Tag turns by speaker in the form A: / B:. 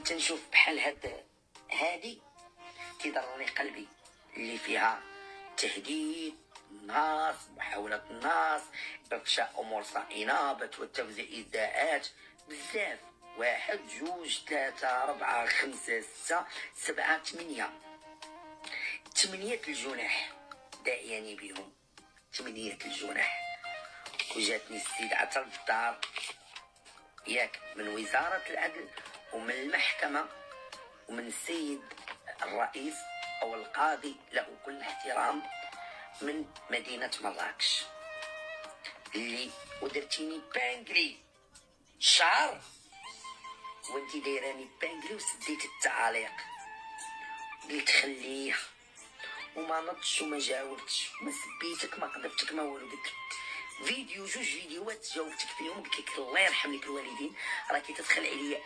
A: كنت نشوف بحال هادي تيضرني قلبي، اللي فيها تهديد الناس، محاولة الناس بإفشاء أمور صائنة، وتوزيع إيذاءات بزاف. 1 2 3 4 5 6 7 8 الجناح داعياني بهم، 8 الجناح. وجاتني استدعاء للدار ياك من وزارة العدل ومن المحكمة ومن السيد الرئيس أو القاضي له كل احترام من مدينة مراكش، اللي ودرتيني بانجلي شهر وانتي دايراني بانجلي وسديت التعاليق. قلت خليه، وما نضش وما جاوبتش، ما سبيتك ما قذفتك ما والو. قلت فيديو 2 فيديوهات جاوبتك فيهم، قلت لك الله يرحم لك الوالدين، راكي تدخل عليا